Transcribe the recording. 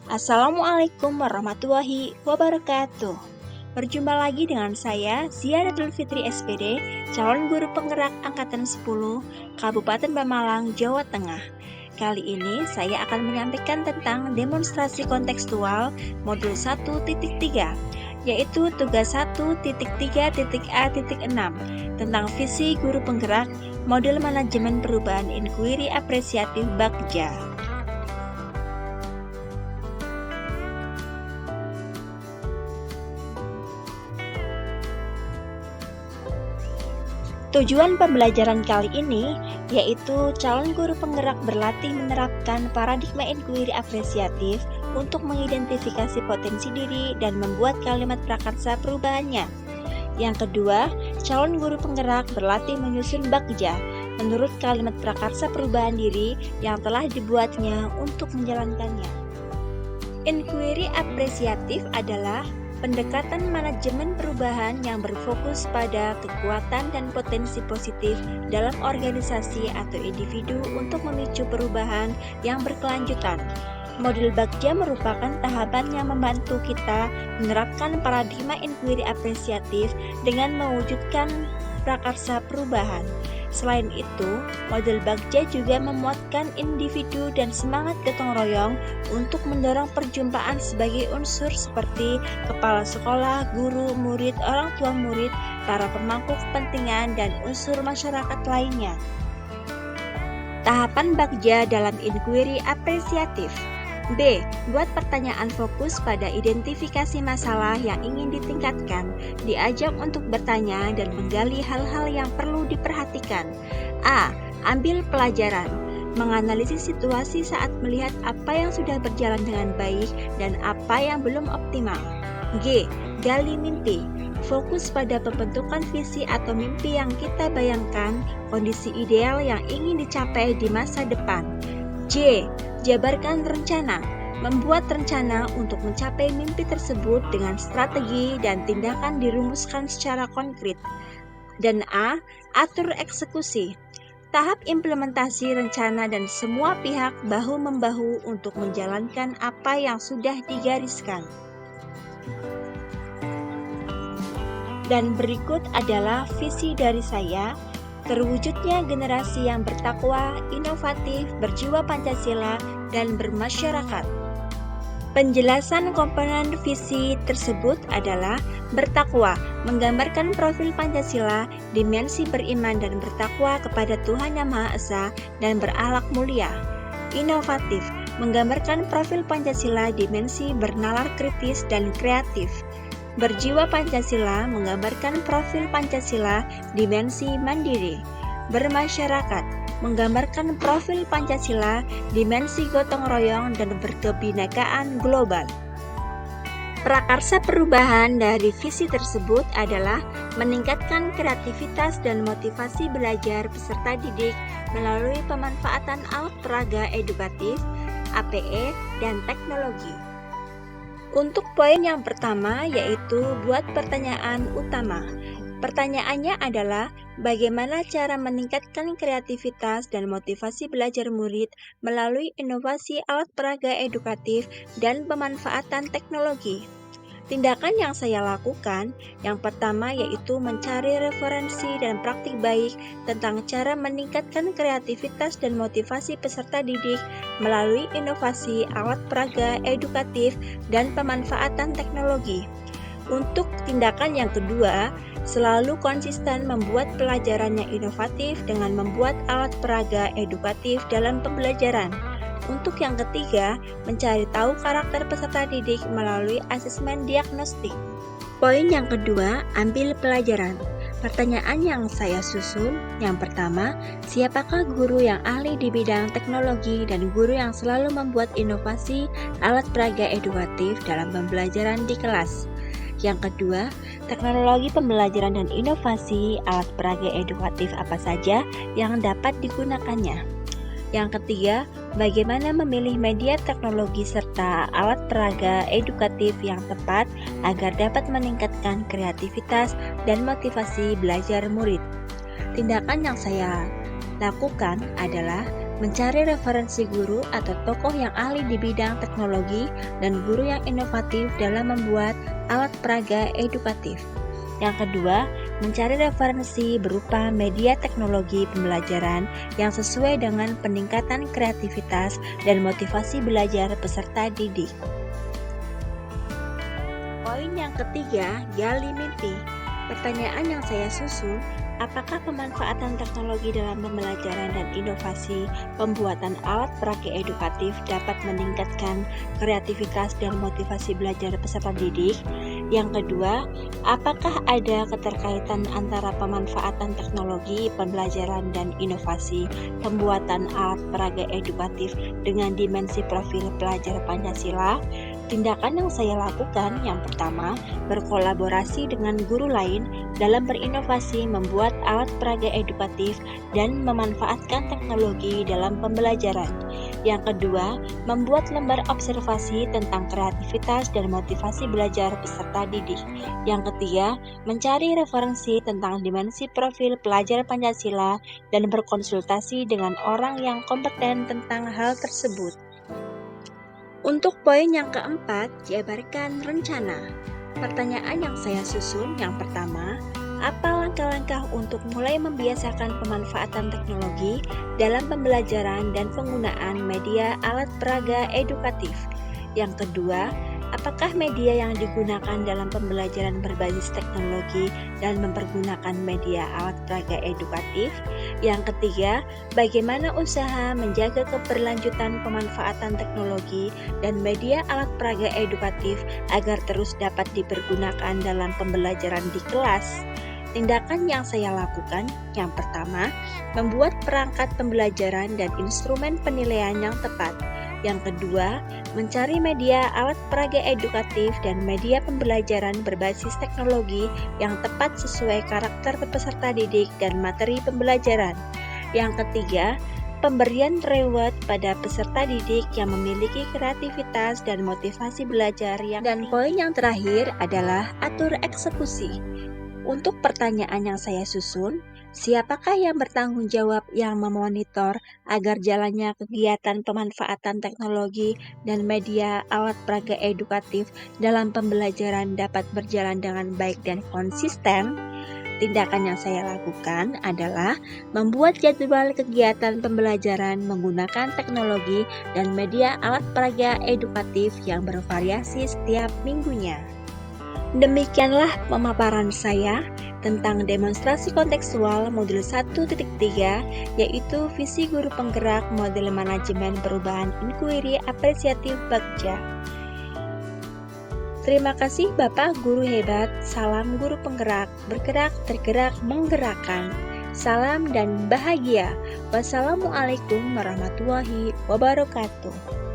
Assalamualaikum warahmatullahi wabarakatuh. Berjumpa lagi dengan saya, Ziaratul Fitri SPD, calon guru penggerak Angkatan 10, Kabupaten Pemalang, Jawa Tengah. Kali ini saya akan menyampaikan tentang demonstrasi kontekstual modul 1.3, yaitu tugas 1.3.A.6 tentang visi guru penggerak model manajemen perubahan inquiry apresiatif Bagja. Tujuan pembelajaran kali ini yaitu calon guru penggerak berlatih menerapkan paradigma inquiry apresiatif untuk mengidentifikasi potensi diri dan membuat kalimat prakarsa perubahannya. Yang kedua, calon guru penggerak berlatih menyusun bagja menurut kalimat prakarsa perubahan diri yang telah dibuatnya untuk menjalankannya. Inquiry apresiatif adalah pendekatan manajemen perubahan yang berfokus pada kekuatan dan potensi positif dalam organisasi atau individu untuk memicu perubahan yang berkelanjutan. Model Bagja merupakan tahapan yang membantu kita menerapkan paradigma inquiry apresiatif dengan mewujudkan prakarsa perubahan. Selain itu, model Bagja juga memuatkan individu dan semangat gotong royong untuk mendorong perjumpaan sebagai unsur seperti kepala sekolah, guru, murid, orang tua murid, para pemangku kepentingan, dan unsur masyarakat lainnya. Tahapan Bagja dalam inquiry apresiatif. B. Buat pertanyaan fokus pada identifikasi masalah yang ingin ditingkatkan, diajak untuk bertanya dan menggali hal-hal yang perlu diperhatikan. A. Ambil pelajaran, menganalisis situasi saat melihat apa yang sudah berjalan dengan baik dan apa yang belum optimal. G. Gali mimpi, fokus pada pembentukan visi atau mimpi yang kita bayangkan, kondisi ideal yang ingin dicapai di masa depan. J. Jabarkan rencana, membuat rencana untuk mencapai mimpi tersebut dengan strategi dan tindakan dirumuskan secara konkret. Dan A. Atur eksekusi, tahap implementasi rencana dan semua pihak bahu-membahu untuk menjalankan apa yang sudah digariskan. Dan berikut adalah visi dari saya. Terwujudnya generasi yang bertakwa, inovatif, berjiwa Pancasila, dan bermasyarakat. Penjelasan komponen visi tersebut adalah bertakwa, menggambarkan profil Pancasila, dimensi beriman dan bertakwa kepada Tuhan Yang Maha Esa dan berakhlak mulia. Inovatif, menggambarkan profil Pancasila, dimensi bernalar kritis dan kreatif. Berjiwa Pancasila menggambarkan profil Pancasila, dimensi mandiri. Bermasyarakat menggambarkan profil Pancasila, dimensi gotong royong dan berkebinekaan global. Prakarsa perubahan dari visi tersebut adalah meningkatkan kreativitas dan motivasi belajar peserta didik melalui pemanfaatan alat peraga edukatif, APE, dan teknologi. Untuk poin yang pertama yaitu buat pertanyaan utama. Pertanyaannya adalah bagaimana cara meningkatkan kreativitas dan motivasi belajar murid melalui inovasi alat peraga edukatif dan pemanfaatan teknologi. Tindakan yang saya lakukan, yang pertama yaitu mencari referensi dan praktik baik tentang cara meningkatkan kreativitas dan motivasi peserta didik melalui inovasi alat peraga edukatif dan pemanfaatan teknologi. Untuk tindakan yang kedua, selalu konsisten membuat pelajaran yang inovatif dengan membuat alat peraga edukatif dalam pembelajaran. Untuk yang ketiga, mencari tahu karakter peserta didik melalui asesmen diagnostik. Poin yang kedua, ambil pelajaran. Pertanyaan yang saya susun, yang pertama, siapakah guru yang ahli di bidang teknologi dan guru yang selalu membuat inovasi alat peraga edukatif dalam pembelajaran di kelas? Yang kedua, teknologi pembelajaran dan inovasi alat peraga edukatif apa saja yang dapat digunakannya? Yang ketiga, bagaimana memilih media teknologi serta alat peraga edukatif yang tepat agar dapat meningkatkan kreativitas dan motivasi belajar murid. Tindakan yang saya lakukan adalah mencari referensi guru atau tokoh yang ahli di bidang teknologi dan guru yang inovatif dalam membuat alat peraga edukatif. Yang kedua, mencari referensi berupa media teknologi pembelajaran yang sesuai dengan peningkatan kreativitas dan motivasi belajar peserta didik. Poin yang ketiga, gali mimpi. Pertanyaan yang saya susun, apakah pemanfaatan teknologi dalam pembelajaran dan inovasi pembuatan alat peraga edukatif dapat meningkatkan kreativitas dan motivasi belajar peserta didik? Yang kedua, apakah ada keterkaitan antara pemanfaatan teknologi pembelajaran dan inovasi pembuatan alat peraga edukatif dengan dimensi profil pelajar Pancasila? Tindakan yang saya lakukan yang pertama, berkolaborasi dengan guru lain dalam berinovasi membuat alat peraga edukatif dan memanfaatkan teknologi dalam pembelajaran. Yang kedua, membuat lembar observasi tentang kreativitas dan motivasi belajar peserta didik. Yang ketiga, mencari referensi tentang dimensi profil pelajar Pancasila dan berkonsultasi dengan orang yang kompeten tentang hal tersebut. Untuk poin yang keempat, jabarkan rencana. Pertanyaan yang saya susun yang pertama, apa langkah-langkah untuk mulai membiasakan pemanfaatan teknologi dalam pembelajaran dan penggunaan media alat peraga edukatif? Yang kedua, apakah media yang digunakan dalam pembelajaran berbasis teknologi dan mempergunakan media alat peraga edukatif? Yang ketiga, bagaimana usaha menjaga keberlanjutan pemanfaatan teknologi dan media alat peraga edukatif agar terus dapat dipergunakan dalam pembelajaran di kelas? Tindakan yang saya lakukan, yang pertama, membuat perangkat pembelajaran dan instrumen penilaian yang tepat. Yang kedua, mencari media alat peraga edukatif dan media pembelajaran berbasis teknologi yang tepat sesuai karakter peserta didik dan materi pembelajaran. Yang ketiga, pemberian reward pada peserta didik yang memiliki kreativitas dan motivasi belajar yang tinggi. Dan poin yang terakhir adalah atur eksekusi. Untuk pertanyaan yang saya susun, siapakah yang bertanggung jawab yang memonitor agar jalannya kegiatan pemanfaatan teknologi dan media alat peraga edukatif dalam pembelajaran dapat berjalan dengan baik dan konsisten? Tindakan yang saya lakukan adalah membuat jadwal kegiatan pembelajaran menggunakan teknologi dan media alat peraga edukatif yang bervariasi setiap minggunya. Demikianlah pemaparan saya tentang demonstrasi kontekstual modul 1.3, yaitu visi guru penggerak model manajemen perubahan inquiry apresiatif Bagja. Terima kasih Bapak Guru hebat, salam guru penggerak, bergerak, tergerak, menggerakkan. Salam dan bahagia. Wassalamualaikum warahmatullahi wabarakatuh.